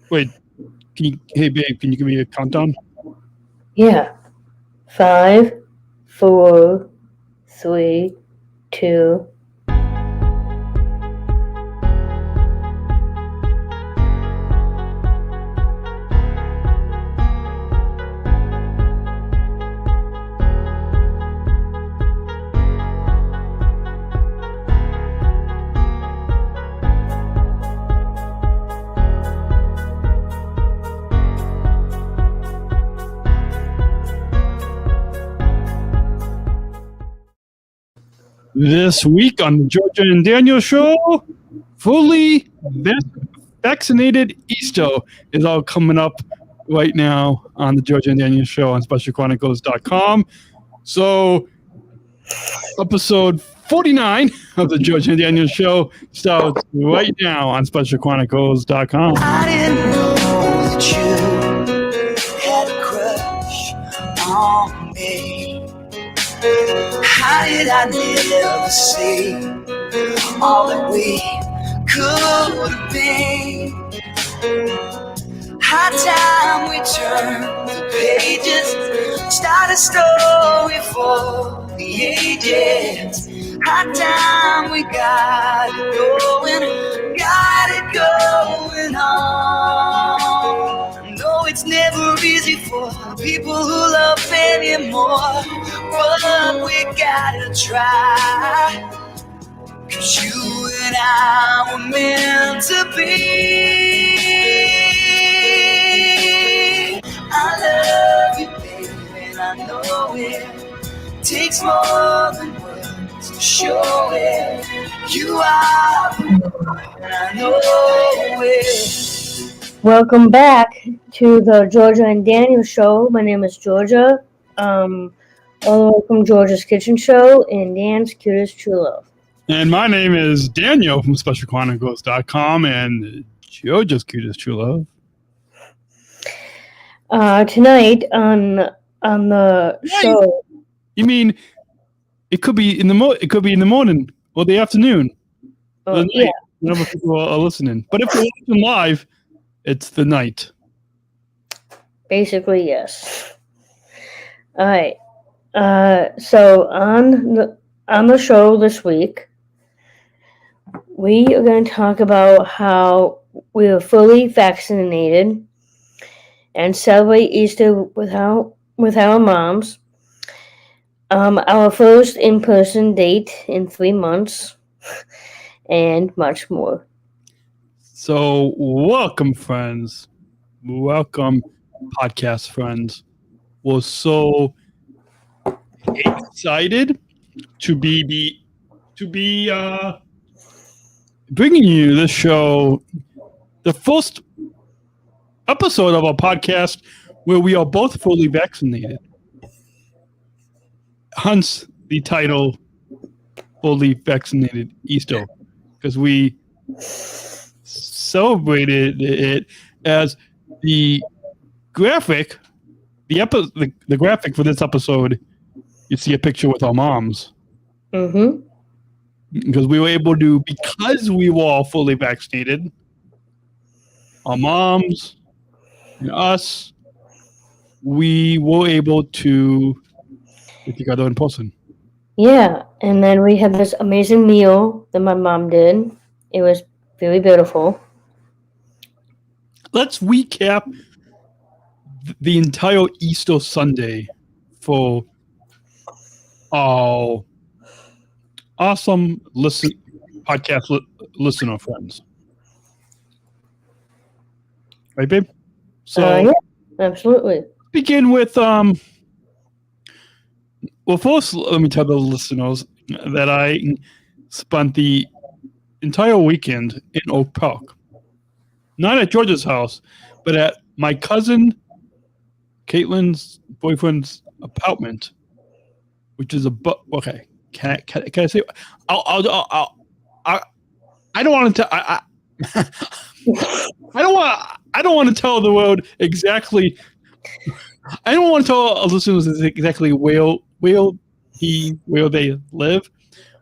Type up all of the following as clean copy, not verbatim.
Wait, hey babe, can you give me a countdown? Yeah. 5, 4, 3, 2. This week on the Georgia and Daniel Show, Fully Vaccinated Easter is all coming up right now on the Georgia and Daniel Show on SpecialChronicles.com. So, episode 49 of the Georgia and Daniel Show starts right now on SpecialChronicles.com. I didn't know that you had a crush on me. How did I never see all that we could have been? High time we turned the pages, start a story for the ages. High time we got it going on. No, it's never easy for people who love anymore, but we gotta try, 'cause you and I were meant to be. I love you, baby, and I know it takes more than words to show it. You are the one, and I know it. Welcome back to the Georgia and Daniel Show. My name is Georgia. All the way from Georgia's Kitchen Show and Dan's Cutest True Love. And my name is Daniel from SpecialChronicles.com and Georgia's Cutest True Love. Tonight on the show. You mean it could be in the morning or the afternoon, or the night, Yeah. whenever people are listening. But if you're listening live, it's the night. Basically, yes. All right. So on the show this week, we are going to talk about how we are fully vaccinated and celebrate Easter with our moms. Our first in-person date in 3 months, and much more. So welcome, friends. Welcome, podcast friends. We're so excited to be bringing you this show, the first episode of our podcast where we are both fully vaccinated. Hence the title, Fully Vaccinated Easter, because we celebrated it as the graphic, the graphic for this episode. You see a picture with our moms. Mm-hmm. Because we were able to, because we were all fully vaccinated, our moms and us, we were able to get together in person. Yeah, and then we had this amazing meal that my mom did. It was very beautiful. Let's recap the entire Easter Sunday for our awesome podcast listener friends. Right, babe? So Yeah, absolutely. begin with well, first let me tell the listeners that I spent the entire weekend in Oak Park. Not at George's house, but at my cousin Caitlin's boyfriend's apartment, which is okay. Can I say? I don't want to tell. I don't want to tell the world exactly. I don't want to tell our listeners exactly where they live,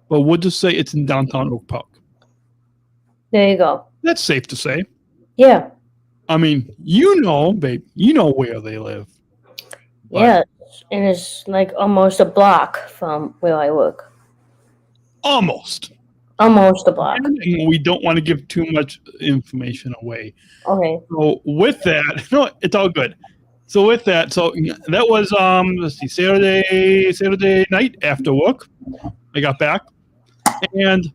but we'll just say it's in downtown Oak Park. There you go. That's safe to say. Yeah. I mean, you know, babe, you know where they live. But Yeah, and it's like almost a block from where I work. almost. Almost a block. And we don't want to give too much information away. Okay. So with that, no, it's all good. So with that, so that was let's see, Saturday night after work. I got back, and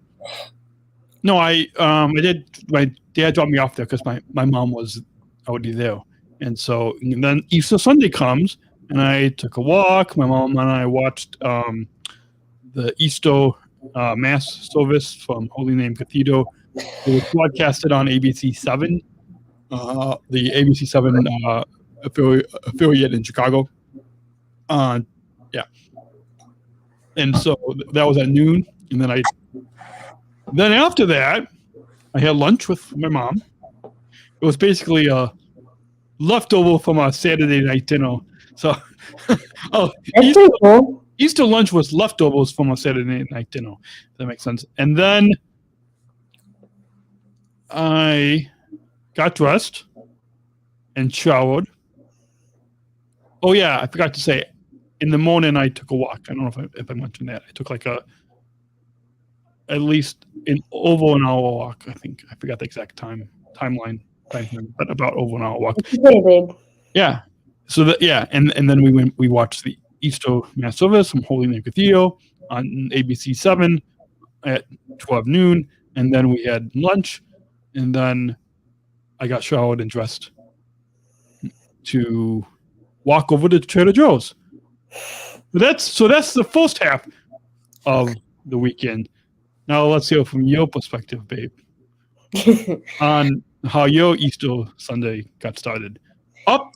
no, I did. My dad dropped me off there because my mom was already there, and so and then Easter Sunday comes, and I took a walk. My mom and I watched the Easter Mass service from Holy Name Cathedral. It was broadcasted on ABC 7, the ABC 7 affiliate in Chicago. Yeah. And so that was at noon. And then after that, I had lunch with my mom. It was basically a leftover from our Saturday night dinner. So, That's pretty cool. Easter lunch was leftovers from a Saturday night dinner. If that makes sense. And then I got dressed and showered. Oh yeah, I forgot to say, in the morning I took a walk. I don't know if I mentioned that. I took like at least over an hour walk. I think I forgot the exact timeline, but about over an hour walk. Pretty big. Yeah. So and then we watched the Easter Mass service from Holy Name Cathedral on ABC 7 at 12 noon, and then we had lunch, and then I got showered and dressed to walk over to Trader Joe's. That's the first half of the weekend. Now let's hear from your perspective, babe, on how your Easter Sunday got started. Up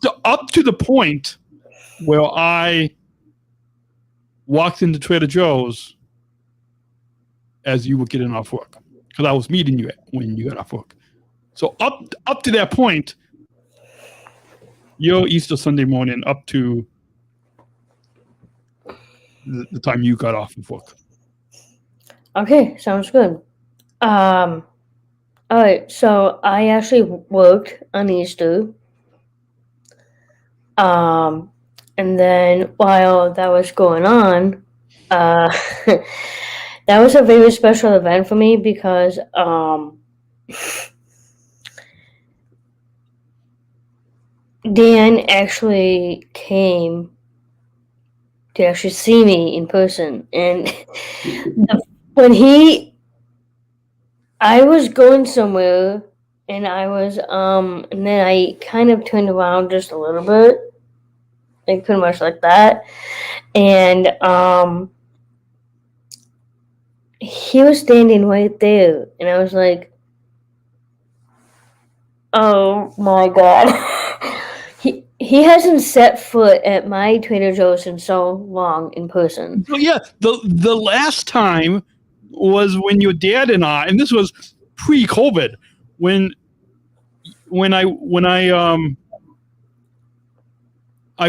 to the point where I walked into Trader Joe's as you were getting off work, because I was meeting you when you got off work. So up to that point, your Easter Sunday morning up to the time you got off of work. Okay, sounds good. All right, so I actually worked on Easter. And then while that was going on, that was a very special event for me because Dan actually came to actually see me in person, and I was going somewhere, and I was and then I kind of turned around just a little bit, like pretty much like that, and he was standing right there, and I was like, oh my god. He hasn't set foot at my Trader Joe's in so long in person. So yeah, the last time was when your dad and I, and this was pre-COVID, when I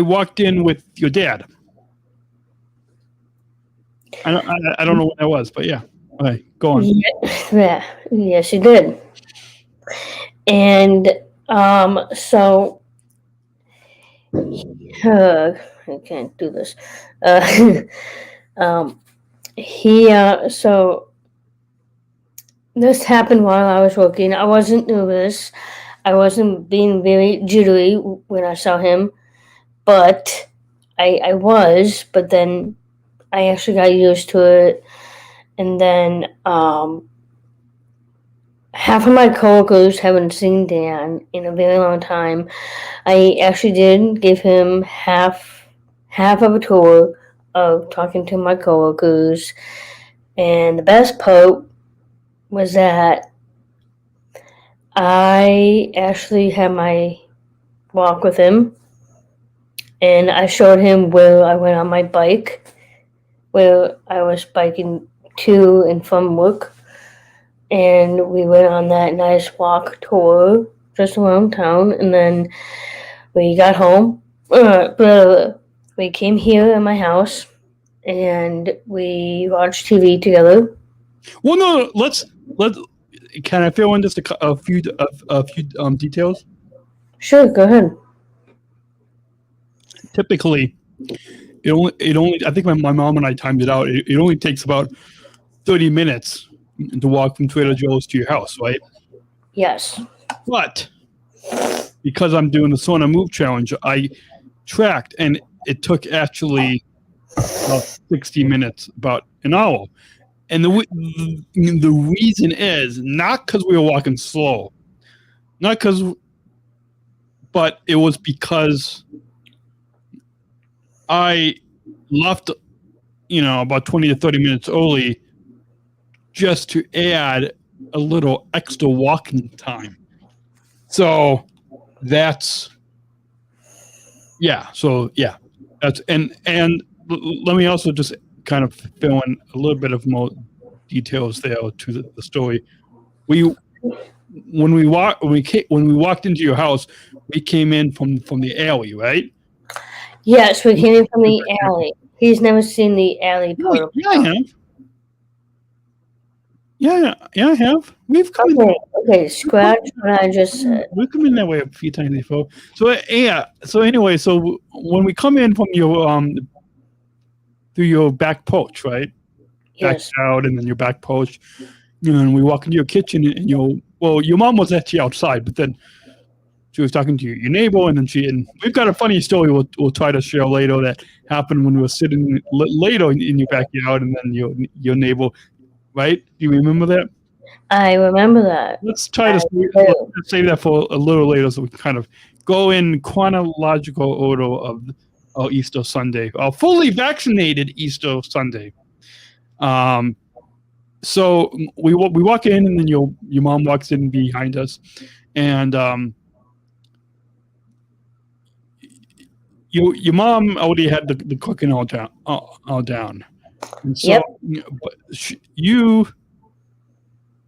walked in with your dad. I don't know what that was, but yeah. Okay, go on. Yeah, yes, you did. And so I can't do this. So this happened while I was working. I wasn't nervous. I wasn't being very jittery when I saw him, but I was. But then I actually got used to it, and then half of my coworkers haven't seen Dan in a very long time. I actually did give him half of a tour of talking to my coworkers, and the best part was that I actually had my walk with him, and I showed him where I went on my bike, where I was biking to and from work. And we went on that nice walk tour just around town, and then we got home. We came here at my house, and we watched TV together. Well, no, let's. Can I fill in just a few details? Sure, go ahead. Typically, it only. I think my mom and I timed it out. It only takes about 30 minutes to walk from Trader Joe's to your house, right? Yes. But because I'm doing the Sauna Move Challenge, I tracked, and it took actually about 60 minutes, about an hour. And the reason is not because we were walking slow, but it was because I left, about 20 to 30 minutes early just to add a little extra walking time. So that's, that's, and let me also just kind of fill in a little bit of more details there to the story. When we walked into your house, we came in from the alley, right? Yes, we came in from the alley. He's never seen the alley part of Yeah, I have. Yeah, I have. We've come in. Okay, scratch what I just said. We've come in that way a few times before. So anyway, so when we come in from your through your back porch, right? Yes. Back out and then your back porch, and we walk into your kitchen and your mom was actually outside, but then she was talking to your neighbor, and we've got a funny story we'll try to share later that happened when we were sitting later in your backyard, and then your neighbor, right? Do you remember that? I remember that. Let's try to save that for a little later, so we can kind of go in chronological order of our Easter Sunday, our fully vaccinated Easter Sunday. So we walk in, and then your mom walks in behind us, and your mom already had the cooking all down. And so, but you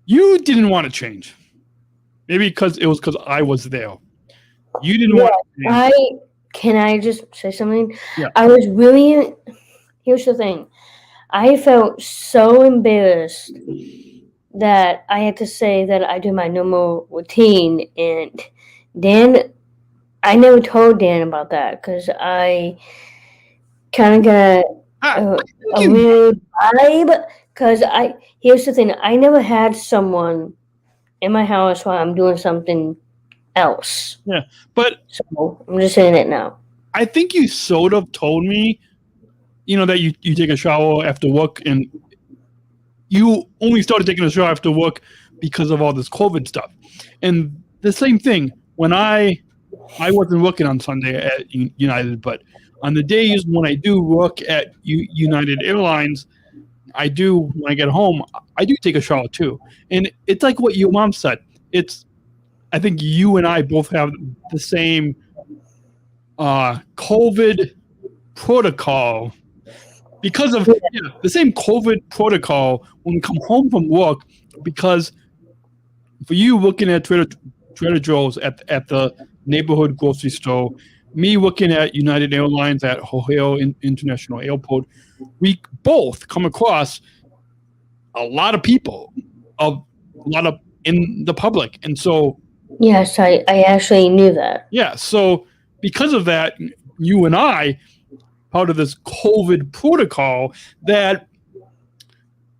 didn't want to change. Maybe because I was there. You didn't want to change. Can I just say something? Yeah. I was really. Here's the thing. I felt so embarrassed that I had to say that I do my normal routine, and Dan. I never told Dan about that because I kind of got a weird vibe. Because here's the thing, I never had someone in my house while I'm doing something else. Yeah, but so I'm just saying it now. I think you sort of told me, that you take a shower after work, and you only started taking a shower after work because of all this COVID stuff. And the same thing when I wasn't working on Sunday at United, but on the days when I do work at United Airlines, when I get home, I do take a shower too. And it's like what your mom said. I think you and I both have the same COVID protocol because of the same COVID protocol when we come home from work, because for you working at Trader Joe's at the neighborhood grocery store, me working at United Airlines at O'Hare International Airport, we both come across a lot of people, in the public. And so yes, I actually knew that. Yeah, so because of that, you and I, part of this COVID protocol, that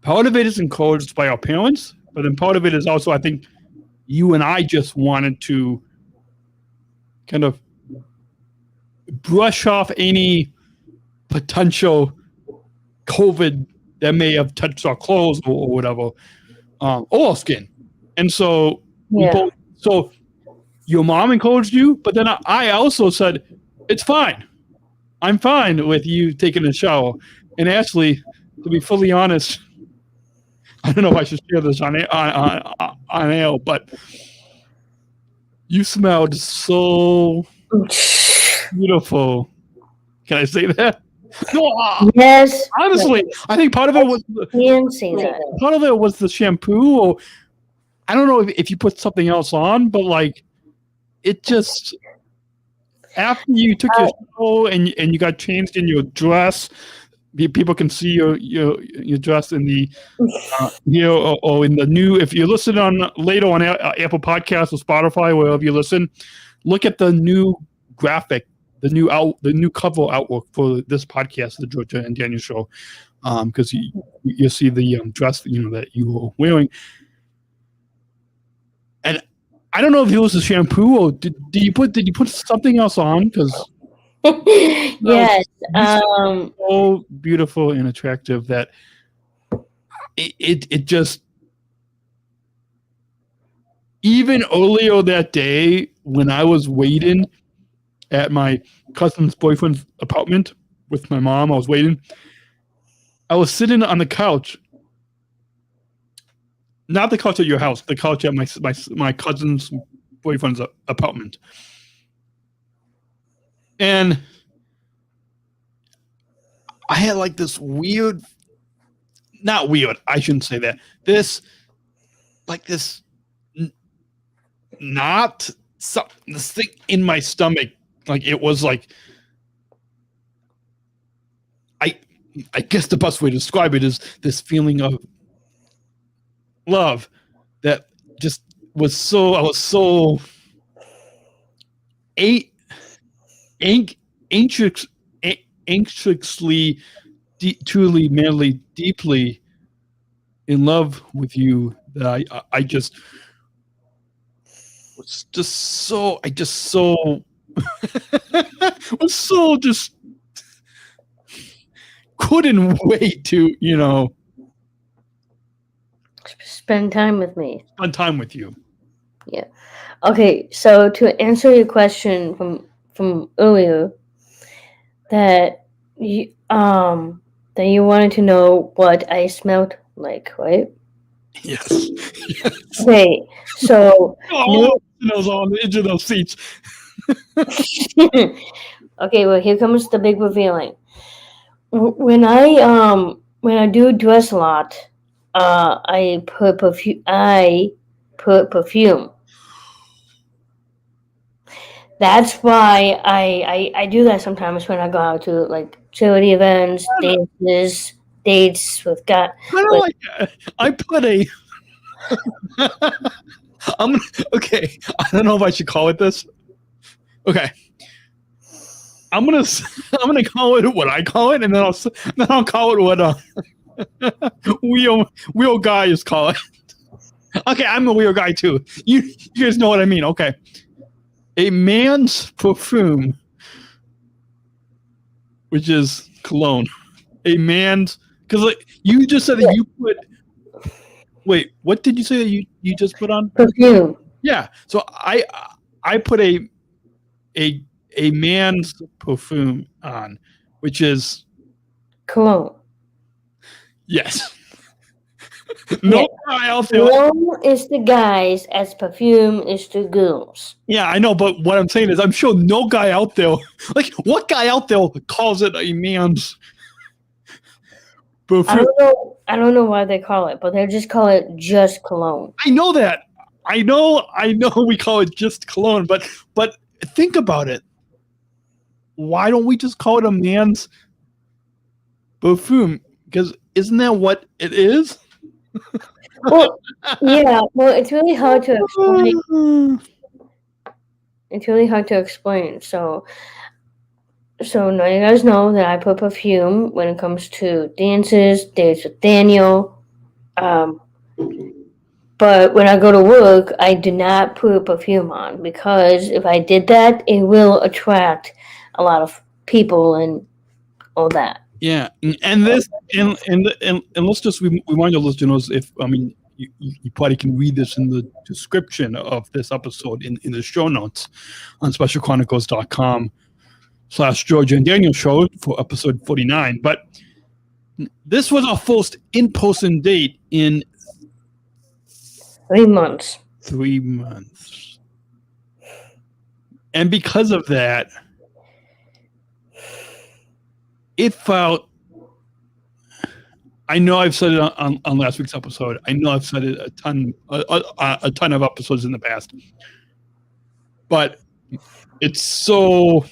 part of it is encouraged by our parents, but then part of it is also, I think, you and I just wanted to kind of brush off any potential COVID that may have touched our clothes or whatever, or our skin. And so, so your mom encouraged you, but then I also said, it's fine. I'm fine with you taking a shower. And actually, to be fully honest, I don't know if I should share this on air, but you smelled so beautiful. Can I say that? No, yes. Honestly, I think part of it was part of it was the shampoo, or I don't know if you put something else on, but like it just after you took your shower and you got changed in your dress, people can see your dress in the or in the new. If you listen on later on Apple Podcasts or Spotify, wherever you listen, look at the new graphic, the new cover artwork for this podcast, the Georgia and Daniel Show, because you see the dress that you were wearing, and I don't know if it was the shampoo or did you put something else on? Because yes, so beautiful and attractive that it just, even earlier that day when I was waiting at my cousin's boyfriend's apartment with my mom, I was sitting on the couch. Not the couch at your house, the couch at my cousin's boyfriend's apartment. And I had like this weird, not weird, I shouldn't say that. This thing in my stomach. Like it was like, I guess the best way to describe it is this feeling of love that just was so, I was so anxiously, truly, madly, deeply in love with you that I just was just so, was so just couldn't wait to, spend time with me. Spend time with you. Yeah. Okay, so to answer your question from earlier, that you wanted to know what I smelled like, right? Yes. Okay, so those on the edge of those seats. Okay, well here comes the big revealing. When I do dress a lot, I put perfume. That's why I do that sometimes when I go out to like charity events, dates with God. I put a. Okay. I don't know if I should call it this. Okay. I'm gonna call it what I call it, and then I'll call it what wheel guy is call it. Okay, I'm a wheel guy too. You guys know what I mean. Okay, a man's perfume, which is cologne. A man's, because like you just said that you put. Wait, what did you say that you just put on? Perfume. Yeah, so I put a man's perfume on, which is cologne. Yes. No guy out there. Cologne is the guys, as perfume is the girls. Yeah, I know, but what I'm saying is, I'm sure no guy out there, like, what guy out there calls it a man's perfume? I don't know why they call it, but they just call it just cologne. I know that. I know we call it just cologne, but think about it. Why don't we just call it a man's perfume? Because isn't that what it is? Well, yeah. Well, it's really hard to explain. It's really hard to explain. So now you guys know that I put perfume when it comes to dances, dates with Daniel. But when I go to work, I do not put perfume on, because if I did that, it will attract a lot of people and all that. Yeah, and let's just remind your listeners, you probably can read this in the description of this episode in the show notes on specialchronicles.com/Georgia and Daniel Show for episode 49. But this was our first in-person date in 3 months. 3 months. And because of that, it felt, I know I've said it on last week's episode. I know I've said it a ton of episodes in the past. But it's so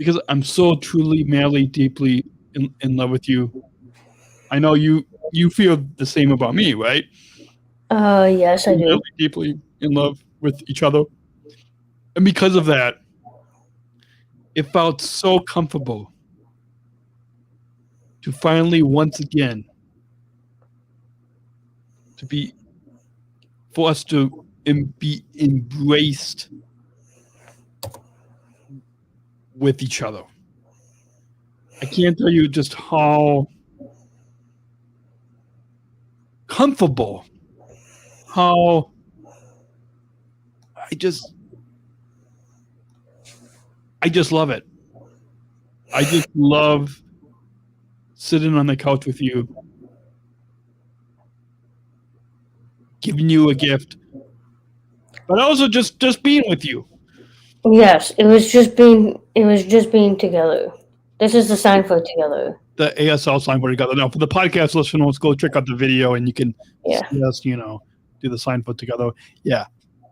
because I'm so truly, madly, deeply in love with you. I know you feel the same about me, right? Yes, I do. Madly, deeply in love with each other. And because of that, it felt so comfortable to finally, once again, for us to be embraced with each other. I can't tell you just how comfortable, how I just love it. I just love sitting on the couch with you, giving you a gift, but also just being with you. Yes, it was just being together. This is the sign for together. The ASL sign for together. Now, for the podcast listeners, go check out the video and you can see us, do the sign for together. Yeah.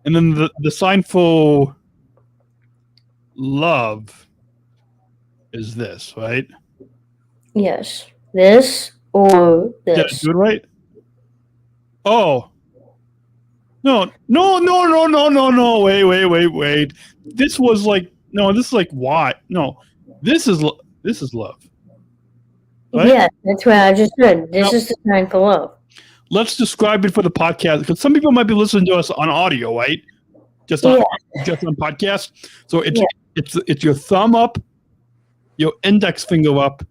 And then the sign for love is this, right? Yes. This or this. Did I do it right? Oh. No. Wait. This was like, no, this is like what? No. This is love. Right? Yeah, that's what I just said. This is the sign for love. Let's describe it for the podcast, because some people might be listening to us on audio, right? Just on podcast. So it's your thumb up, your index finger up,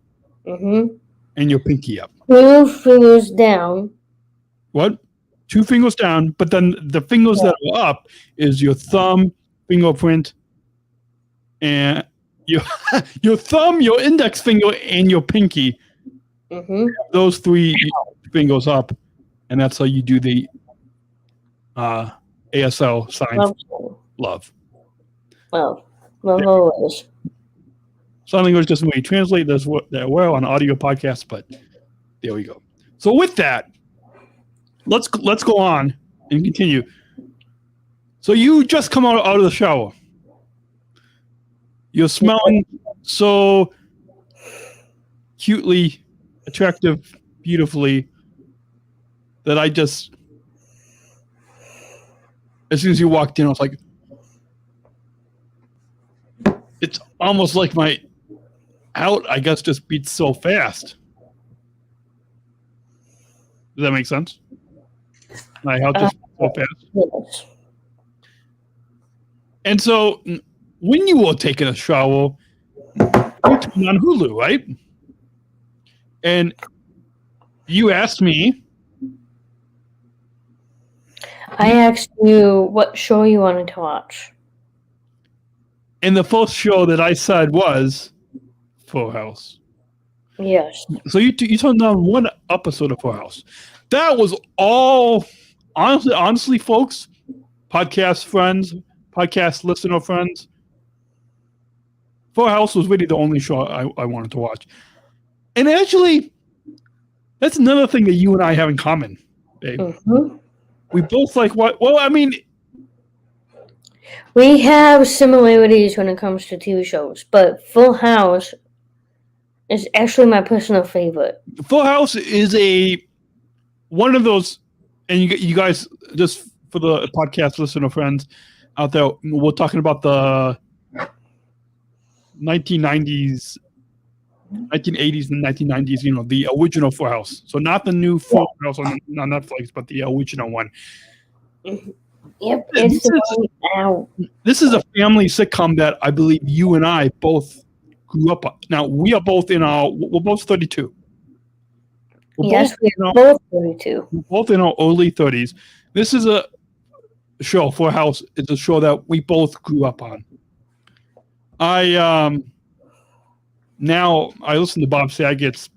and your pinky up. 2 fingers down. What? 2 fingers down, but then the fingers that are up is your thumb, fingerprint, and your thumb, your index finger, and your pinky. Those 3 fingers up, and that's how you do the ASL sign. Love. Love always. Sign language doesn't really translate that well on audio podcasts, but there we go. So with that, let's go on and continue. So you just come out of the shower. You're smelling so cutely, attractive, beautifully, that I just, as soon as you walked in, I was like, it's almost like my out, I guess, just beats so fast. Does that make sense? My out just beats so fast. Yes. And so when you were taking a shower, you turned on Hulu, right? And you asked me. I asked you what show you wanted to watch. And the first show that I said was Full House. Yes. So you turned on one episode of Full House. That was all, honestly, folks, podcast friends, podcast listener friends, Full House was really the only show I wanted to watch. And actually, that's another thing that you and I have in common, babe. We both like what? Well, I mean, we have similarities when it comes to TV shows, but Full House is actually my personal favorite. Full House is one of those, and you guys, just for the podcast listener friends out there, we're talking about the 1980s and 1990s, the original Full House. So not the new Full House on Netflix, but the original one. Yep, this is a family sitcom that I believe you and I both grew up on. Now, we're both 32. We're both 32. We're both in our early 30s. This is a show, Full House, is a show that we both grew up on. Now I listen to Bob Saget's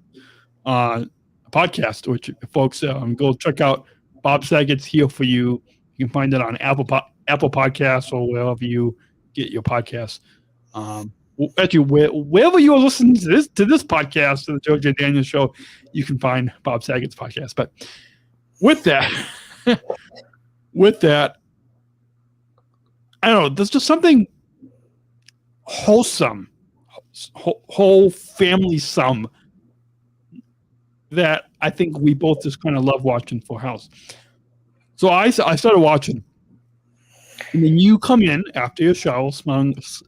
podcast, which folks go check out. Bob Saget's Here For You. You can find it on Apple Podcasts or wherever you get your podcasts. Actually, wherever you're listening to this podcast, to the George and Daniel Show, you can find Bob Saget's podcast. But with that, I don't know. There's just something wholesome, whole family sum that I think we both just kind of love watching Full House. So I started watching. And then you come in after your show,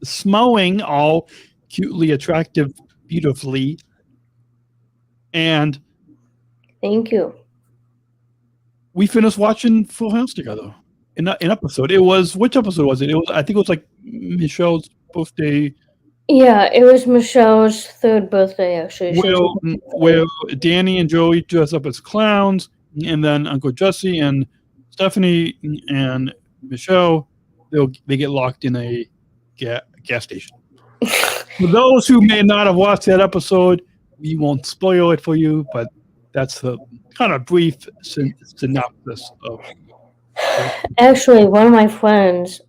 smelling all cutely attractive, beautifully. And thank you. We finished watching Full House together. In episode. Which episode was it? I think it was like Michelle's birthday. Yeah, it was Michelle's third birthday, actually. Where Danny and Joey dress up as clowns, and then Uncle Jesse and Stephanie and Michelle, they get locked in a gas station. For those who may not have watched that episode, we won't spoil it for you, but that's the kind of brief synopsis of. Actually, one of my friends,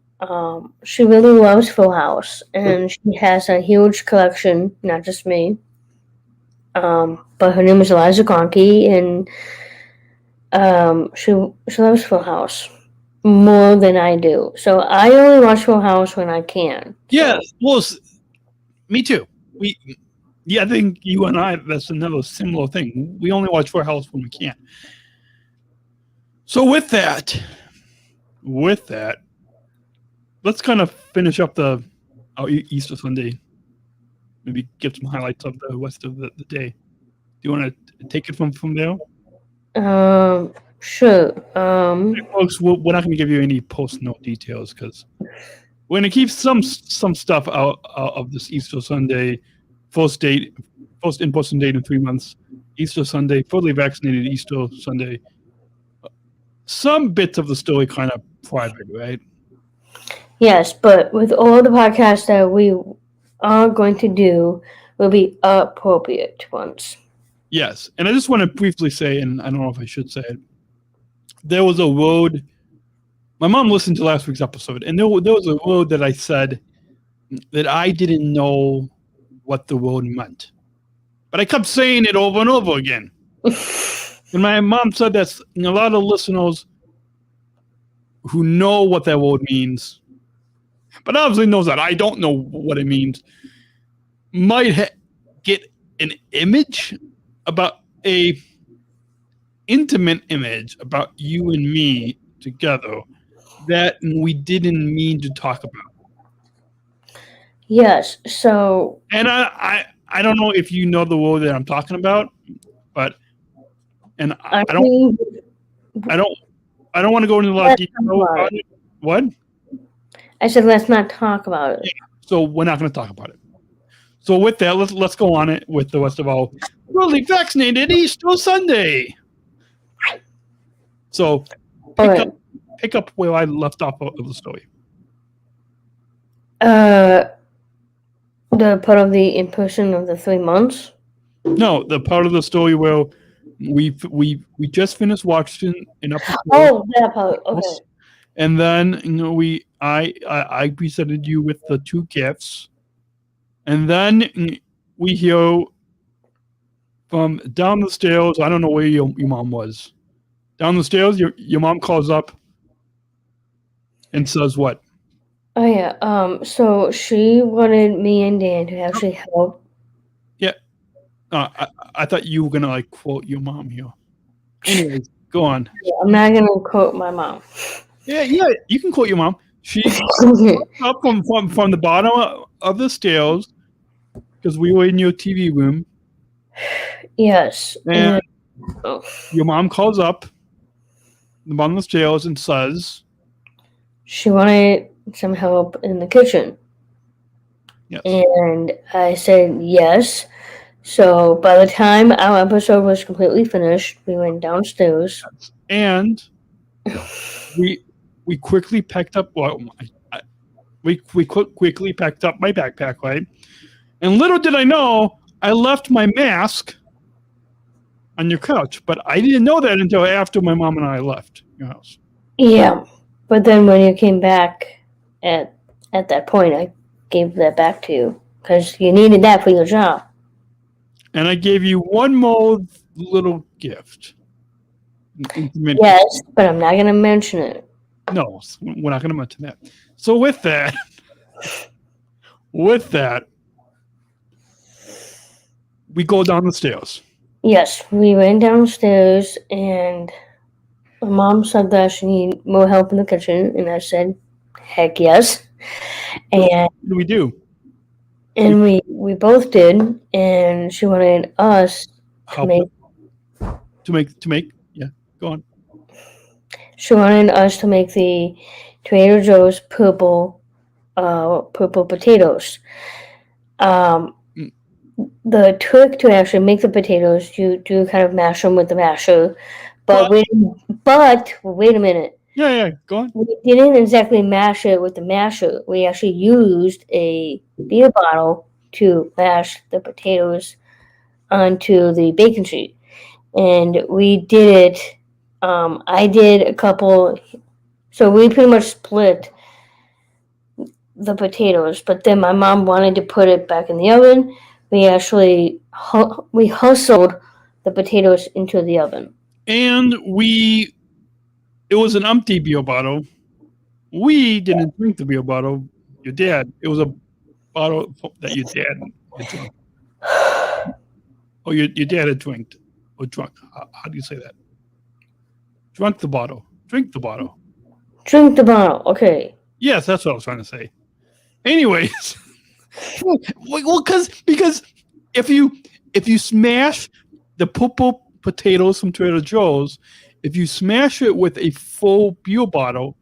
she really loves Full House, and she has a huge collection, not just me. But her name is Eliza Gronke, and she loves Full House more than I do. So I only watch Full House when I can. Yeah, well, me too. I think you and I, that's another similar thing. We only watch Full House when we can. So with that, let's kind of finish up our Easter Sunday. Maybe give some highlights of the rest of the day. Do you want to take it from there? Sure. Hey, folks, we're not going to give you any post-note details because we're going to keep some stuff out of this Easter Sunday, first in-person date in 3 months, Easter Sunday, fully vaccinated Easter Sunday. Some bits of the story kind of private, right? Yes, but with all the podcasts that we are going to do will be appropriate ones. Yes, and I just want to briefly say, and I don't know if I should say it, there was a word. My mom listened to last week's episode, and there was a word that I said that I didn't know what the word meant. But I kept saying it over and over again. And my mom said that a lot of listeners who know what that word means, but obviously knows that I don't know what it means, might get an image about a intimate image about you and me together that we didn't mean to talk about. Yes, so... And I don't know if you know the word that I'm talking about, but... And I don't want to go into a lot of detail about it. What? I said let's not talk about it. Yeah, so we're not going to talk about it. So with that, let's go on it with the rest of our Fully Vaccinated Easter Sunday. So pick up where I left off of the story. The part of the in-person of the 3 months? No, the part of the story where we just finished watching an episode. Oh, that part. Okay. And then I presented you with the 2 gifts, and then we hear from down the stairs. I don't know where your mom was. Down the stairs, your mom calls up and says what? Oh yeah. So she wanted me and Dan to actually help. Yeah. I thought you were gonna quote your mom here. Anyways, go on. Yeah, I'm not gonna quote my mom. Yeah, you can quote your mom. She up from the bottom of the stairs because we were in your TV room. Yes. And your mom calls up the bottom of the stairs and says she wanted some help in the kitchen. Yes. And I said yes. So by the time our episode was completely finished, we went downstairs. And we quickly packed up. Well, we quickly packed up my backpack, right? And little did I know, I left my mask on your couch, but I didn't know that until after my mom and I left your house. Yeah, but then when you came back at that point, I gave that back to you because you needed that for your job. And I gave you one more little gift. Yes, but I'm not going to mention it. No, we're not going to mention that. So with that, we go down the stairs. Yes, we went downstairs, and my mom said that she needed more help in the kitchen, and I said, heck yes. And What do we do? we both did, and she wanted us Help to make. Yeah, go on. she wanted us to make the Trader Joe's purple potatoes. The trick to actually make the potatoes, you do kind of mash them with the masher, but wait a minute. Yeah, go on. We didn't exactly mash it with the masher. We actually used a beer bottle to mash the potatoes onto the baking sheet, and we did it. I did a couple, so we pretty much split the potatoes, but then my mom wanted to put it back in the oven. We actually we hustled the potatoes into the oven. And it was an empty beer bottle. We didn't drink the beer bottle. Your dad. It was a bottle that your dad had drunk. Oh, your dad had drunk. Or drunk. How do you say that? Drunk the bottle. Drink the bottle. Drink the bottle. Okay. Yes, that's what I was trying to say. Anyways, well, because if you smash the purple potatoes from Trader Joe's, if you smash it with a full beer bottle,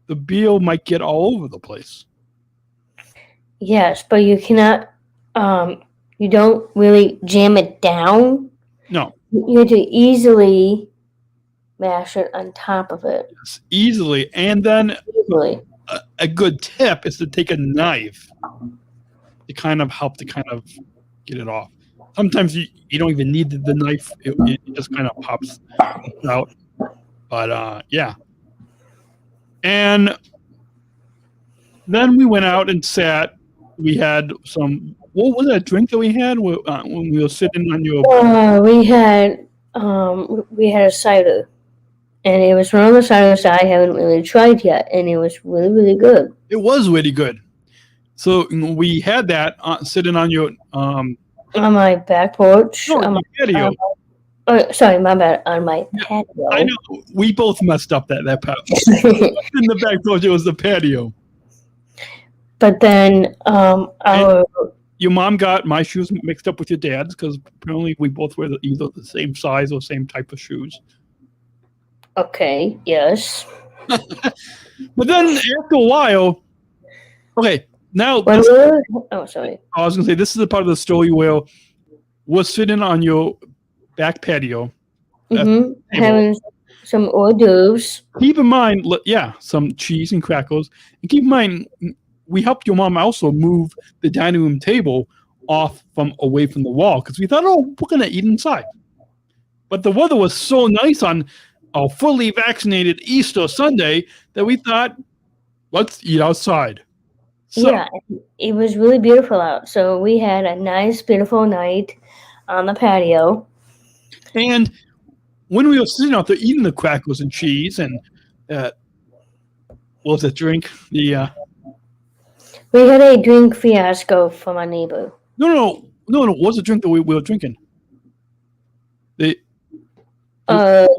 the beer might get all over the place. Yes, but you cannot. You don't really jam it down. No. You have to easily mash it on top of it. Yes, easily, and then Easily. a good tip is to take a knife to kind of help to kind of get it off. Sometimes you don't even need the knife. It just kind of pops out. But, yeah. And then we went out and sat. We had some, what was that drink that we had when we were sitting on your... We had a cider. And it was one of the ciders that I haven't really tried yet. And it was really, really good. It was really good. So we had that sitting on your... on my back porch. No, on my patio. Sorry, my bad. On my patio. I know. We both messed up that part. In the back porch, it was the patio. But then your mom got my shoes mixed up with your dad's because apparently we both wear either the same size or same type of shoes. Okay, yes. But then after a while, okay, now... sorry. I was going to say, this is the part of the story where we're sitting on your back patio. Having some hors d'oeuvres. Keep in mind, some cheese and crackers. And keep in mind, we helped your mom also move the dining room table away from the wall because we thought, we're going to eat inside. But the weather was so nice on a fully vaccinated Easter Sunday that we thought, let's eat outside. So, yeah, it was really beautiful out. So we had a nice, beautiful night on the patio. And when we were sitting out there eating the crackers and cheese and what was that drink? We had a drink fiasco from our neighbor. No. What was the drink that we were drinking?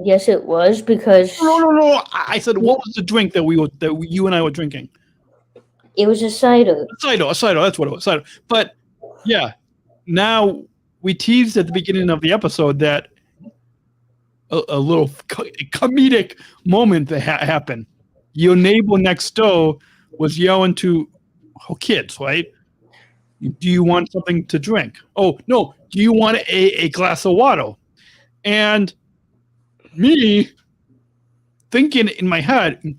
Yes, it was because. No. I said, what was the drink that you and I were drinking? It was a cider. A cider. That's what it was. Cider. But yeah, now we teased at the beginning of the episode that a little comedic moment that happened. Your neighbor next door was yelling to her kids, right? Do you want something to drink? Oh, no. Do you want a glass of water? And me thinking in my head,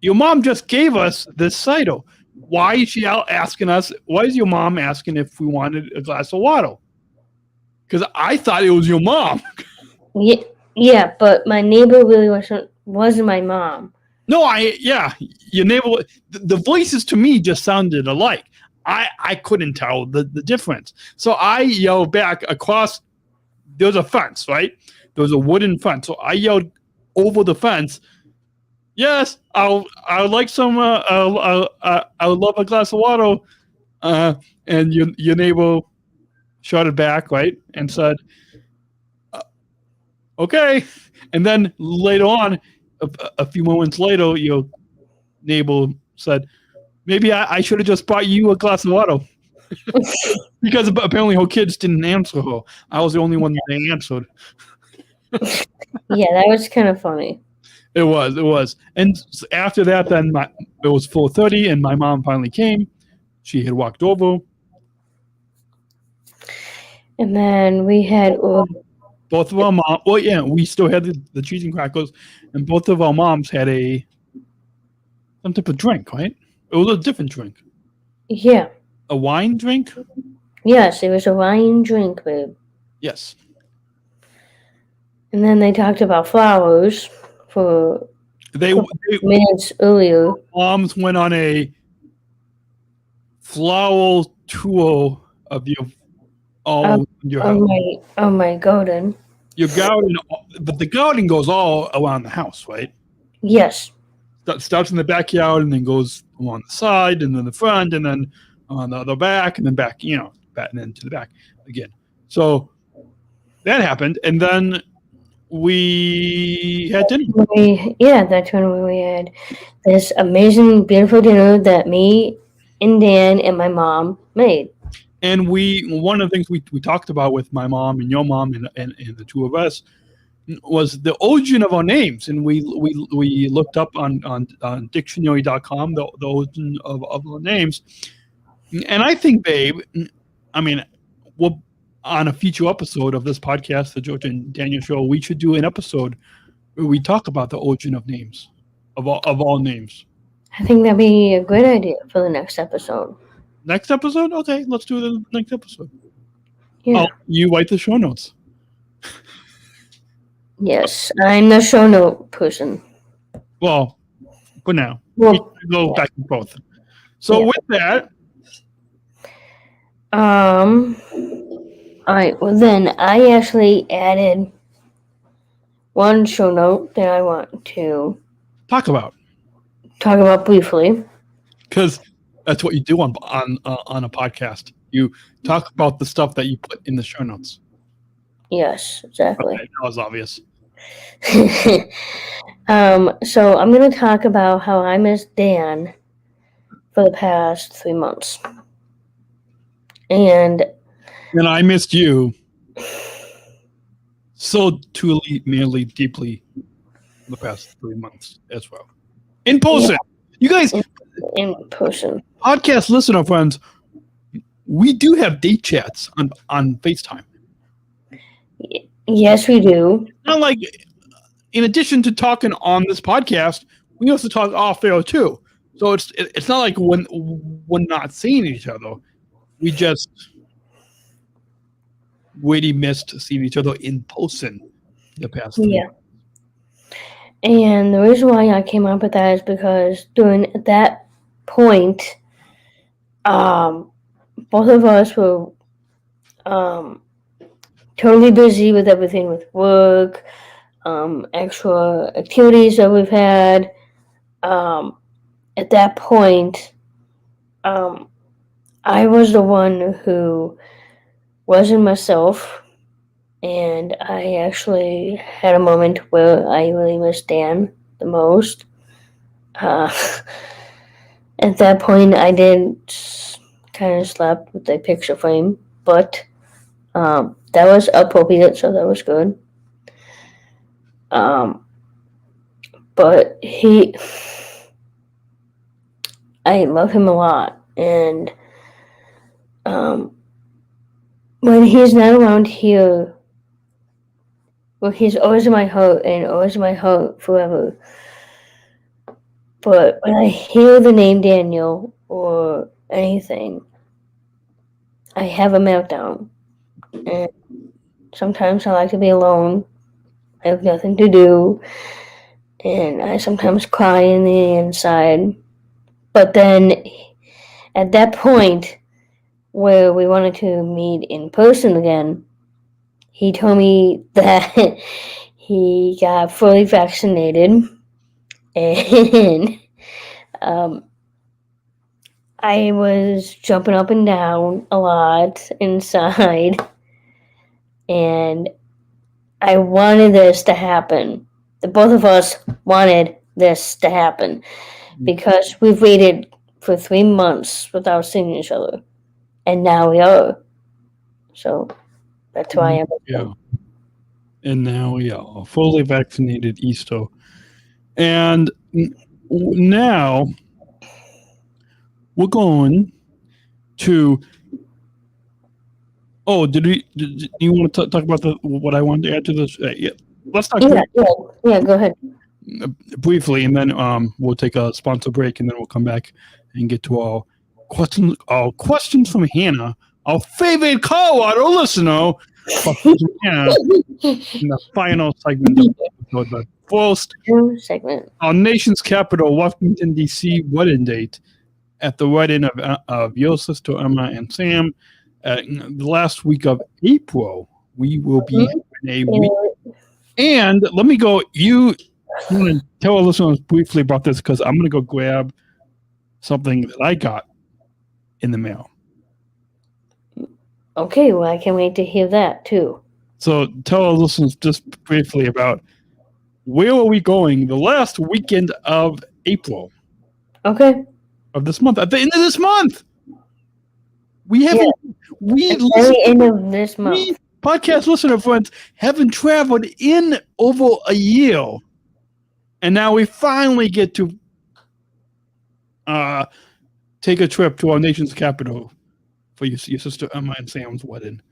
your mom just gave us this cider. Why is she out asking us? Why is your mom asking if we wanted a glass of water? Because I thought it was your mom. Yeah, but my neighbor really wasn't my mom. No, your neighbor. The voices to me just sounded alike. I couldn't tell the difference. So I yelled back across. There's a fence, right? There was a wooden fence. So I yelled over the fence. Yes, I would like some. I would love a glass of water. And your neighbor shouted back, right, and said, okay. And then later on, a few moments later, your neighbor said, maybe I should have just bought you a glass of water. Because apparently her kids didn't answer her. I was the only one that answered. Yeah, that was kind of funny. It was. And after that, then it was 4:30, and my mom finally came. She had walked over. And then we had Both of our moms. Well, yeah, we still had the cheese and crackers, and both of our moms had some type of drink, right? It was a different drink. Yeah. A wine drink? Yes, it was a wine drink, babe. Yes. And then they talked about flowers for They minutes earlier. Moms went on a flower tour of your house. My garden. Your garden, but the garden goes all around the house, right? Yes. Starts in the backyard and then goes along the side and then the front and then on the other back and then back, back and then to the back again. So that happened, and then we had dinner. That's when we had this amazing, beautiful dinner that me and Dan and my mom made. And one of the things we talked about with my mom and your mom and the two of us was the origin of our names, and we looked up on dictionary.com the origin of our names. And I think, babe, we'll on a future episode of this podcast, the George and Daniel Show, we should do an episode where we talk about the origin of names, of all names. I think that'd be a good idea for the next episode. Next episode? Okay, let's do the next episode. Yeah. Oh, you write the show notes. Yes, I'm the show note person. Well, for now. Well, we go back and forth. So with that. All right, well then I actually added one show note that I want to talk about briefly. Because that's what you do on a podcast. You talk about the stuff that you put in the show notes. Yes, exactly. Okay, that was obvious. So I'm going to talk about how I missed Dan for the past 3 months. And I missed you so nearly deeply the past 3 months as well. In person. Yeah. You guys. In person. Podcast listener friends, we do have date chats on FaceTime. Yes, we do. Not like, in addition to talking on this podcast, we also talk off air too. So it's not like we're not seeing each other. We just really missed seeing each other in person the past 3 months. And the reason why I came up with that is because during that point, both of us were totally busy with everything, with work, extra activities that we've had. At that point, I was the one who wasn't myself, and I actually had a moment where I really missed Dan the most. At that point, I did kind of slept with the picture frame, but that was appropriate, so that was good. But I love him a lot, and when he's not around here, well, he's always in my heart, and always in my heart forever. But when I hear the name Daniel or anything, I have a meltdown. And sometimes I like to be alone. I have nothing to do. And I sometimes cry in the inside. But then at that point where we wanted to meet in person again, he told me that he got fully vaccinated. And I was jumping up and down a lot inside, and I wanted this to happen. The both of us wanted this to happen because we've waited for 3 months without seeing each other, and now we are. So that's why I'm. Yeah. And now we are fully vaccinated Easter. And now we're going to. Oh, did you want to talk about what I wanted to add to this? Yeah, let's talk Yeah, go ahead. briefly, and then we'll take a sponsor break, and then we'll come back and get to our questions. Our questions from Hannah, our favorite Colorado listener. Hannah, in the final segment of the episode, but first, our nation's capital, Washington D.C. wedding date. At the wedding of your sister Emma and Sam, the last week of April, we will be having a week. And let me go. You want to tell our listeners briefly about this because I'm going to go grab something that I got in the mail. Okay, well, I can't wait to hear that too. So tell our listeners just briefly about where are we going the last weekend of April. Okay. Of this month, at the end of this month. We haven't. At the end of this month. We podcast listener friends haven't traveled in over a year, and now we finally get to take a trip to our nation's capital for your sister Emma and Sam's wedding.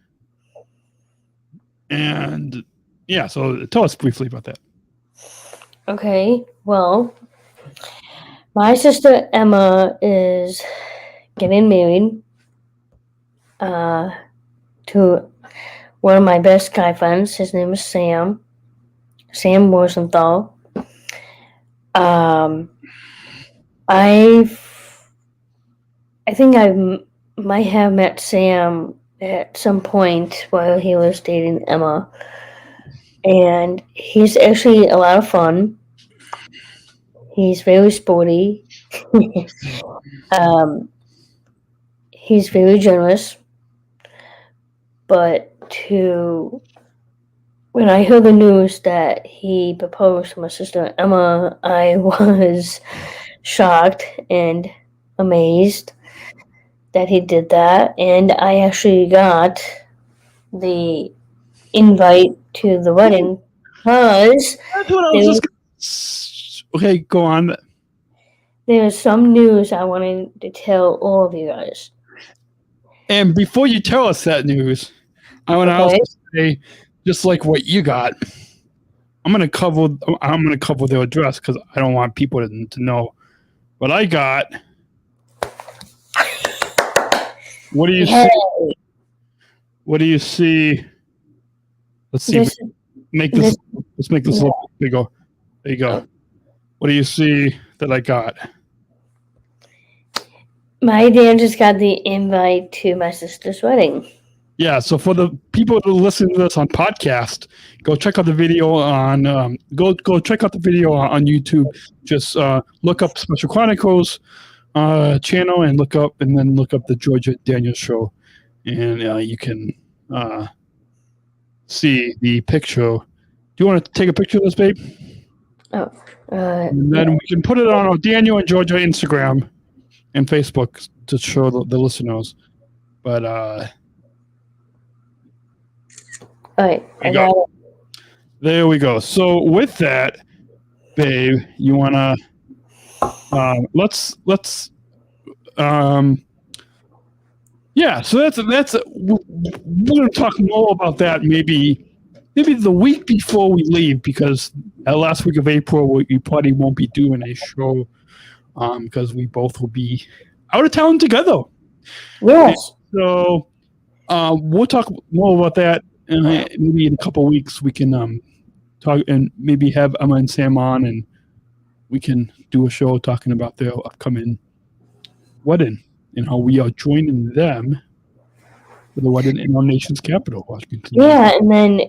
And yeah, so tell us briefly about that. Okay, well, my sister Emma is getting married to one of my best guy friends. His name is Sam Rosenthal. I think I might have met Sam at some point while he was dating Emma, and he's actually a lot of fun. He's very sporty. He's very generous. But when I heard the news that he proposed to my sister Emma, I was shocked and amazed that he did that. And I actually got the invite to the wedding because that's what I was just. Okay, go on. There's some news I wanted to tell all of you guys. And before you tell us that news, I want to also say, just like what you got, I'm gonna cover their address because I don't want people to know. But I got. What do you see? What do you see? Let's see. Let's make this a little bigger. There you go. What do you see that I got? My dad just got the invite to my sister's wedding. Yeah, so for the people who listen to this on podcast, go check out the video on go check out the video on YouTube. Just look up Special Chronicles channel and look up the Georgia Daniel Show, and you can see the picture. Do you want to take a picture of this, babe? Oh. And then we can put it on our Daniel and Georgia Instagram and Facebook to show the listeners. But all right, I got it. There we go. So with that, babe, you wanna let's yeah. So that's we're gonna talk more about that maybe the week before we leave, because that last week of April we probably won't be doing a show because we both will be out of town together. Yes. And so we'll talk more about that, and maybe in a couple of weeks we can talk and maybe have Emma and Sam on, and we can do a show talking about their upcoming wedding and how we are joining them for the wedding in our nation's capital, Washington. Yeah, and then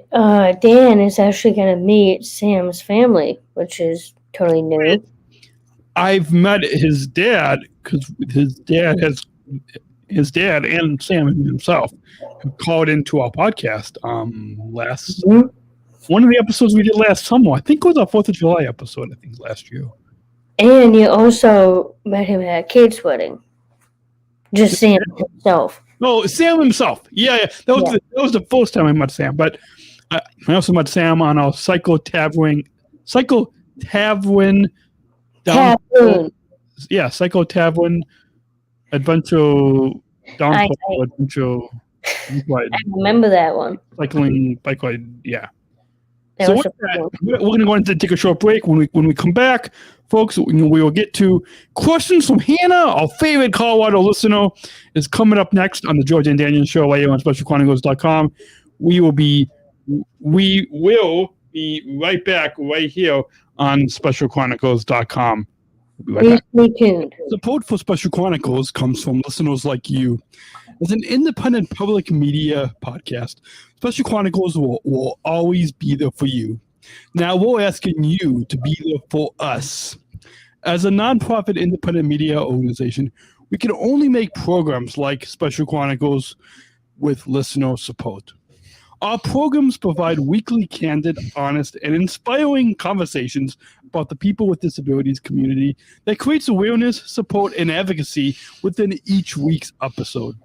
Dan is actually going to meet Sam's family, which is totally new. I've met his dad because his dad and Sam himself called into our podcast last one of the episodes we did last summer. I think it was our 4th of July episode. I think last year. And you also met him at Kate's wedding. Just Sam himself. No, Sam himself. Yeah. That was the first time I met Sam. But I also met Sam on our Psycho Tavern. Psycho Tavern Adventure Downpour Adventure. I remember that one. Cycling bike ride, yeah. So we're going to go into take a short break. When we come back, folks, we will get to questions from Hannah, our favorite Colorado listener, is coming up next on the George and Daniel Show right here on SpecialChronicles.com. We will be right back right here on SpecialChronicles.com. Right Stay tuned. Support for Special Chronicles comes from listeners like you. As an independent public media podcast, Special Chronicles will always be there for you. Now we're asking you to be there for us. As a nonprofit independent media organization, we can only make programs like Special Chronicles with listener support. Our programs provide weekly, candid, honest, and inspiring conversations about the people with disabilities community that creates awareness, support, and advocacy within each week's episode.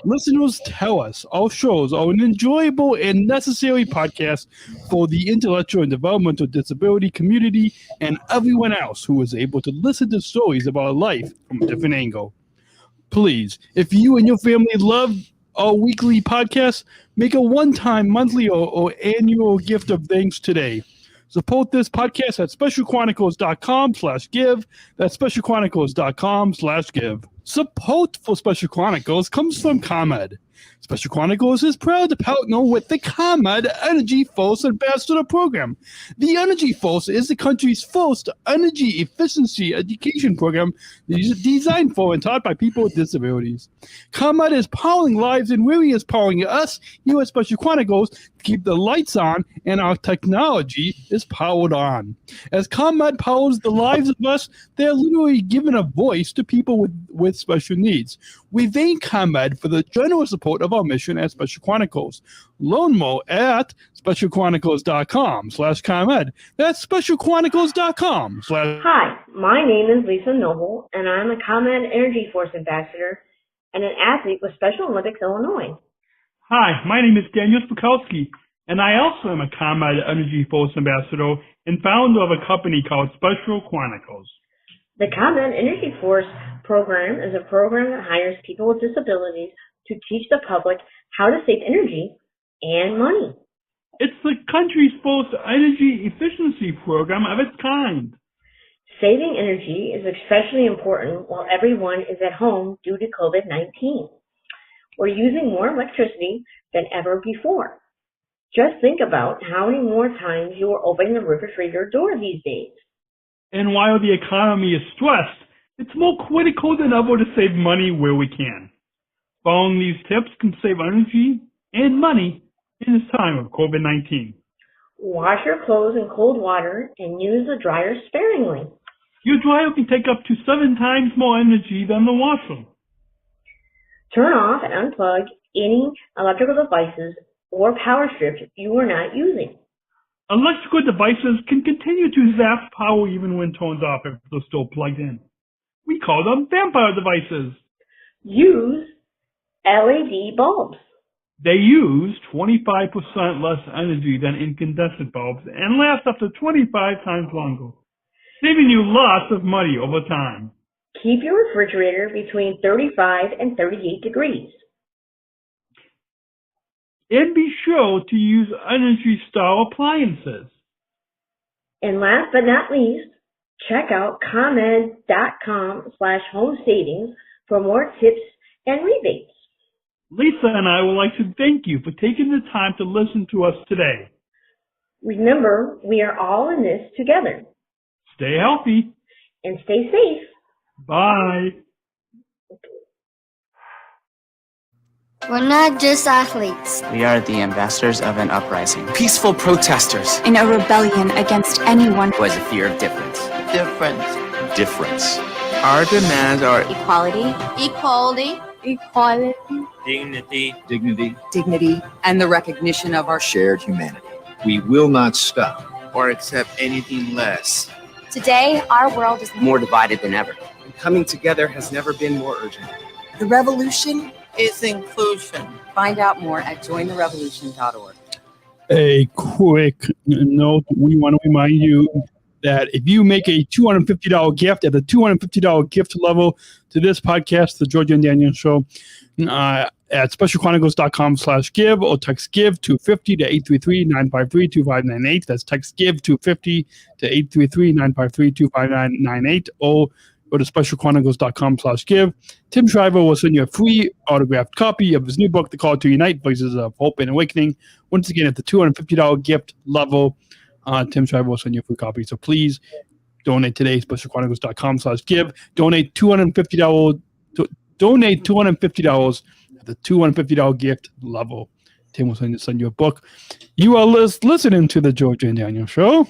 Listeners tell us our shows are an enjoyable and necessary podcast for the intellectual and developmental disability community and everyone else who is able to listen to stories about life from a different angle. Please, if you and your family love our weekly podcast, make a one-time, monthly, or annual gift of thanks today. Support this podcast at specialchronicles.com/give. That's specialchronicles.com/give. Support for Special Chronicles comes from ComEd. Special Chronicles is proud to partner with the ComEd Energy Force Ambassador Program. The Energy Force is the country's first energy efficiency education program designed for and taught by people with disabilities. ComEd is powering lives and really is powering us here at Special Chronicles to keep the lights on and our technology is powered on. As ComEd powers the lives of us, they're literally giving a voice to people with special needs. We thank ComEd for the generous support of our mission at Special Chronicles. Learn more at specialchronicles.com/ComEd. That's specialchronicles.com/ Hi, my name is Lisa Noble, and I'm a ComEd Energy Force Ambassador and an athlete with Special Olympics Illinois. Hi, my name is Daniel Smrokowski, and I also am a ComEd Energy Force Ambassador and founder of a company called Special Chronicles. The ComEd Energy Force program is a program that hires people with disabilities to teach the public how to save energy and money. It's the country's first energy efficiency program of its kind. Saving energy is especially important while everyone is at home due to COVID-19. We're using more electricity than ever before. Just think about how many more times you are opening the refrigerator door these days. And while the economy is stressed, it's more critical than ever to save money where we can. Following these tips can save energy and money in this time of COVID-19. Wash your clothes in cold water and use the dryer sparingly. Your dryer can take up to 7 times more energy than the washer. Turn off and unplug any electrical devices or power strips you are not using. Electrical devices can continue to zap power even when turned off if they're still plugged in. We call them vampire devices. Use LED bulbs. They use 25% less energy than incandescent bulbs and last up to 25 times longer, saving you lots of money over time. Keep your refrigerator between 35 and 38 degrees. And be sure to use Energy Star appliances. And last but not least, check out ComEd.com/home savings for more tips and rebates. Lisa and I would like to thank you for taking the time to listen to us today. Remember, we are all in this together. Stay healthy. And stay safe. Bye. We're not just athletes. We are the ambassadors of an uprising. Peaceful protesters. In a rebellion against anyone Who has a fear of difference. Difference. difference. Our demands are Equality. Equality. Equality. Dignity. Dignity, and the recognition of our Shared humanity. We will not stop. or accept anything less. Today, our world is More divided than ever. Coming together has never been more urgent. the revolution. Is inclusion. Find out more at jointherevolution.org. A quick note, we want to remind you that if you make a $250 gift at the $250 gift level to this podcast, The Georgia and Daniel Show, at specialchronicles.com/give or text give 250 to 833-953-2598. That's text give 250 to 833-953-2598 or go to specialchronicles.com/give. Tim Shriver will send you a free autographed copy of his new book, The Call to Unite, Voices of Hope and Awakening. Once again, at the $250 gift level, Tim Shriver will send you a free copy. So please donate today, specialchronicles.com/give. Donate $250. Donate $250 at the $250 gift level. Tim will send you a book. You are listening to the Georgia and Daniel Show.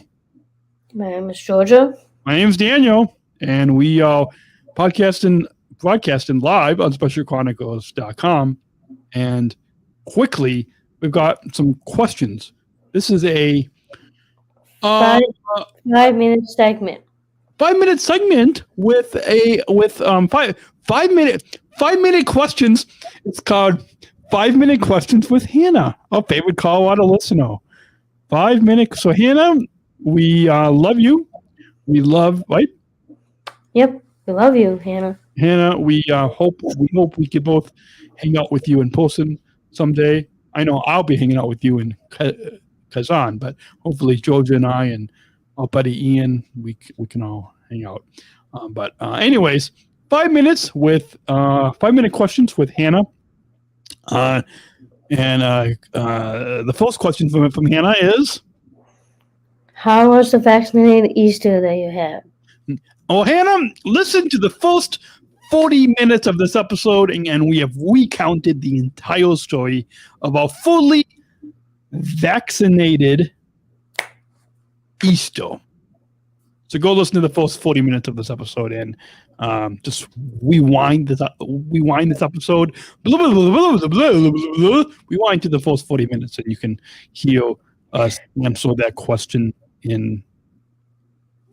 My name is Georgia. My name's Daniel, and we are broadcasting live on specialchronicles.com. And quickly, we've got some questions. This is a 5-minute segment. 5-minute segment with 5-minute questions. It's called 5-minute questions with Hannah, our favorite Colorado listener. 5 minutes. So Hannah, we love you. We love, right? Yep, we love you, Hannah. Hannah, we hope we can both hang out with you in person someday. I know I'll be hanging out with you in Kazan, but hopefully Georgia and I and our buddy Ian, we can all hang out. But anyways, 5 minutes with 5-minute questions with Hannah. And the first question from Hannah is, How was the vaccinated Easter that you had? oh, Hannah, listen to the first 40 minutes of this episode, and we have recounted the entire story of our fully vaccinated Easter. So go listen to the first 40 minutes of this episode and just rewind this episode. Rewind to the first 40 minutes, and you can hear us answer that question in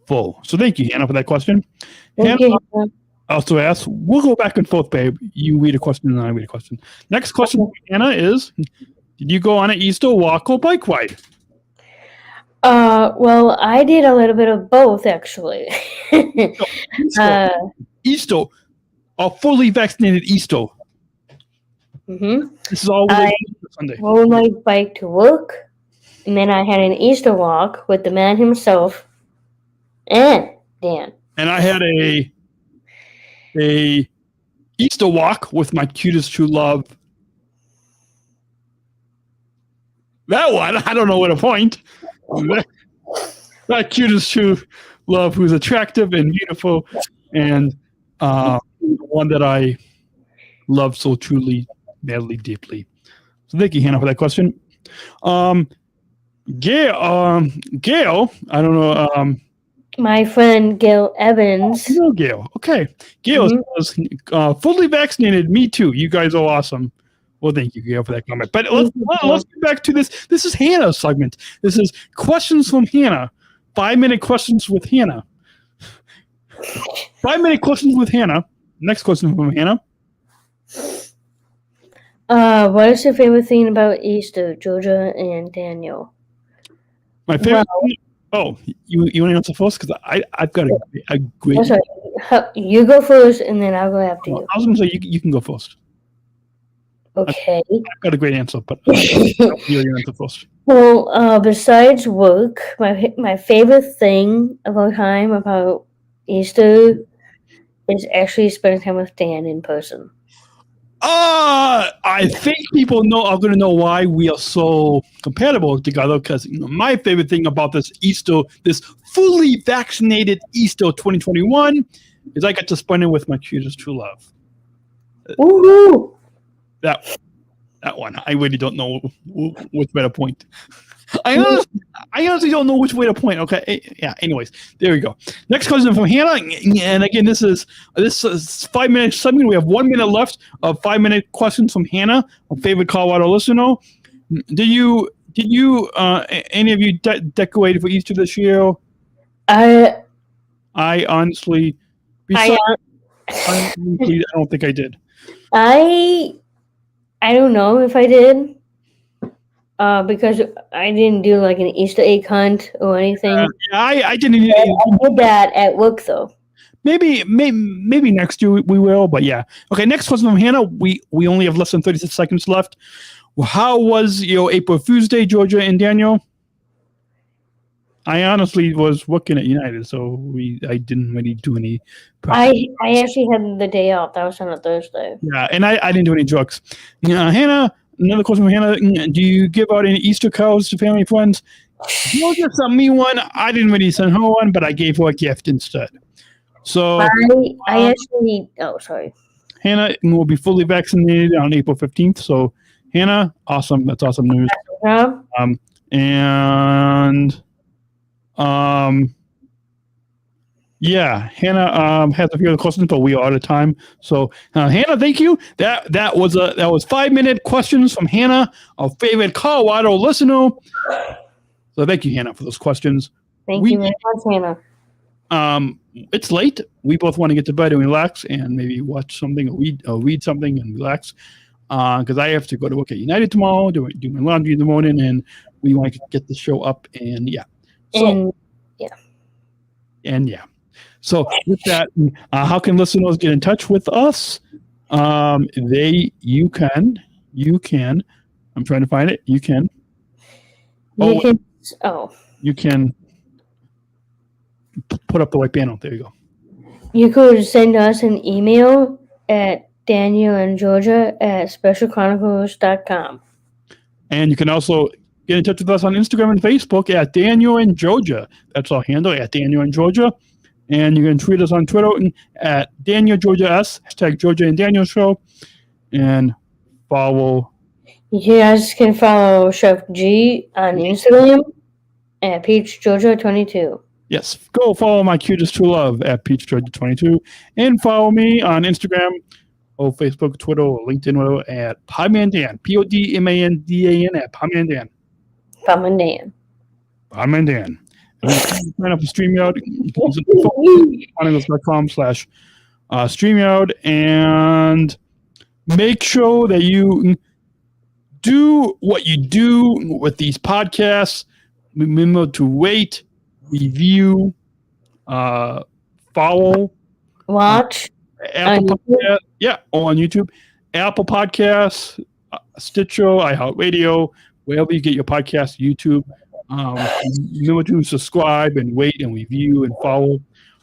full. So thank you, Hannah, for that question. Thank Hannah you. also asks, we'll go back and forth, babe. You read a question and I read a question. Next question from Hannah is, did you go on an Easter walk or bike ride? Well, I did a little bit of both, actually. Easter, a fully vaccinated Easter. This is all related to Sunday. Rode my bike to work, and then I had an Easter walk with the man himself and Dan. And I had a Easter walk with my cutest true love. That one, I don't know where to point. That cutest true love who's attractive and beautiful and one that I love so truly, madly, deeply. So thank you, Hannah, for that question. Gail, I don't know. My friend Gail Evans. Hello, Gail. Okay. Gail says, fully vaccinated. Me too. You guys are awesome. Well, thank you, Gail, for that comment. But let's get back to this. This is Hannah's segment. This is questions from Hannah. 5-minute questions with Hannah. 5-minute questions with Hannah. Next question from Hannah. What is your favorite thing about Easter, Georgia and Daniel? My favorite. You want to answer first? Because I've got a great. Oh, sorry. You go first, and then I'll go after you. I was going to say you can go first. Okay. I've got a great answer, but you answer first. Well, besides work, my favorite thing of all time about Easter is actually spending time with Dan in person. I think people are going to know why we are so compatible together, because my favorite thing about this Easter, this fully vaccinated Easter 2021, is I got to spend it with my cutest true love. Woohoo! That one. I really don't know which way to point. I honestly don't know which way to point. Okay. Yeah. Anyways, there we go. Next question from Hannah. And again, this is 5 minutes segment. We have 1 minute left of 5-minute questions from Hannah, a favorite Colorado listener. Did you any of you decorated for Easter this year? I honestly, I don't think I did. I don't know if I did, because I didn't do like an Easter egg hunt or anything. I didn't. I did that at work though. Maybe next year we will, but yeah. Okay, next question from Hannah. We only have less than 36 seconds left. How was your April Fool's Day, Georgia and Daniel? I honestly was working at United, so I didn't really do any. I actually had the day off. That was on a Thursday. Yeah, and I didn't do any drugs. Hannah, another question from Hannah. Do you give out any Easter cards to family and friends? Georgia sent me one. I didn't really send her one, but I gave her a gift instead. So I actually. Oh, sorry. Hannah will be fully vaccinated on April 15th. So Hannah, awesome. That's awesome news. Yeah, Hannah has a few other questions, but we are out of time. So Hannah, thank you. That was 5-minute questions from Hannah, our favorite Colorado listener. So thank you, Hannah, for those questions. Thank you very much, Hannah. It's late. We both want to get to bed and relax, and maybe watch something or read something and relax. Because I have to go to work at United tomorrow, do my laundry in the morning, and we want to get the show up. And yeah. So, So with that, how can listeners get in touch with us? You can. I'm trying to find it. You can. You can put up the white panel. There you go. You could send us an email at danielandgeorgia@specialchronicles.com. And you can also get in touch with us on Instagram and Facebook at Daniel and Georgia. That's our handle, at Daniel and Georgia. And you can tweet us on Twitter at Daniel Georgia S, #Georgia and Daniel Show. And follow. You guys can follow Chef G on Instagram at PeachGeorgia22. Yes, go follow my cutest true love at PeachGeorgia22. And follow me on Instagram, or Facebook, Twitter, or LinkedIn at PodmanDan, PodmanDan at PodmanDan. PodmanDan. Sign up for StreamYard. Chronicles.com/StreamYard, and make sure that you do what you do with these podcasts. Remember to rate, review, follow, watch. Apple Podcast, or on YouTube, Apple Podcasts, Stitcher, iHeartRadio, wherever you get your podcast, YouTube. Remember to subscribe and rate and review and follow.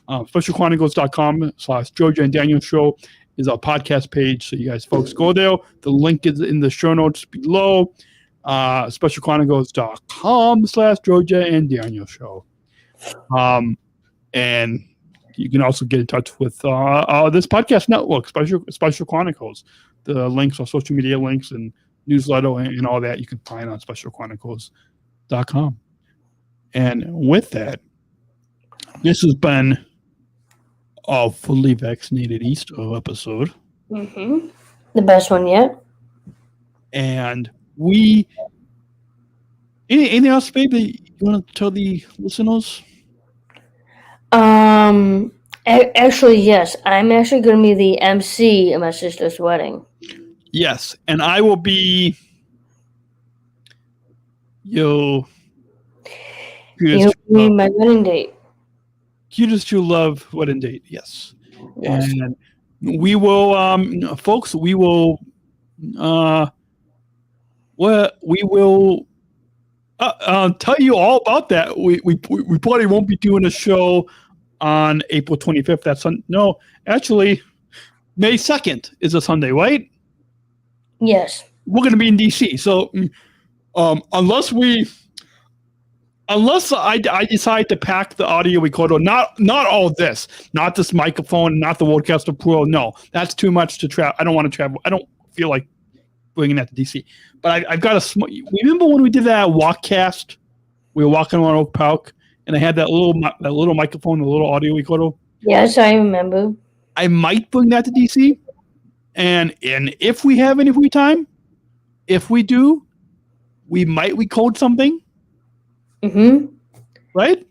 SpecialChronicles.com/Georgia and Daniel Show is our podcast page. So you guys folks go there. The link is in the show notes below. SpecialChronicles.com/Georgia and Daniel Show. And you can also get in touch with this podcast network, Special Chronicles. The links are social media links and newsletter and all that you can find on SpecialChronicles.com. And with that, this has been our Fully Vaccinated Easter episode. Mm-hmm. The best one yet. And anything else, babe, that you want to tell the listeners? Actually, yes. I'm actually going to be the MC at my sister's wedding. Yes, and I will be You'll be my wedding date. Cutest true love wedding date, yes. And we will, folks, we will tell you all about that. We probably won't be doing a show on April 25th. That's actually May 2nd is a Sunday, right? Yes. We're going to be in DC. So unless I decide to pack the audio recorder, not all this, not this microphone, not the Rodecaster Pro. No, that's too much to travel. I don't want to travel. I don't feel like bringing that to DC. But I've got a small. Remember when we did that walkcast? We were walking around Oak Park, and I had that little microphone, the little audio recorder. Yes, I remember. I might bring that to DC, and if we have any free time, if we do, we might recode something. Mm-hmm. Right?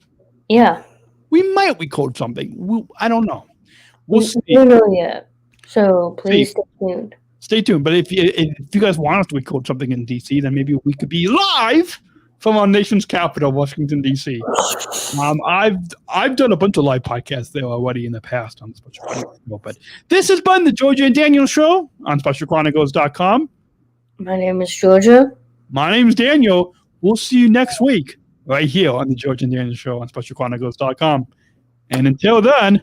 Yeah. We might recode something. I don't know. We'll see. We don't know yet. So please stay tuned. Stay tuned. But if you guys want us to record something in DC, then maybe we could be live from our nation's capital, Washington, D.C. I've done a bunch of live podcasts there already in the past on the Special Chronicles. But this has been the Georgia and Daniel Show on SpecialChronicles.com. My name is Georgia. My name is Daniel. We'll see you next week right here on the Georgia and Daniel Show on SpecialChronicles.com. And until then,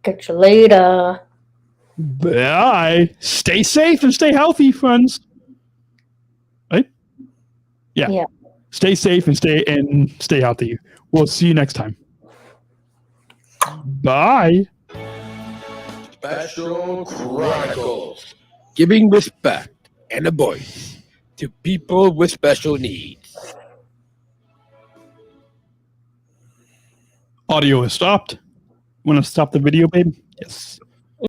catch you later. Bye. Stay safe and stay healthy, friends. Right? Yeah. Stay safe and stay healthy. We'll see you next time. Bye. Special Chronicles. Giving respect and a voice to people with special needs. Audio is stopped. Want to stop the video, babe? Yes.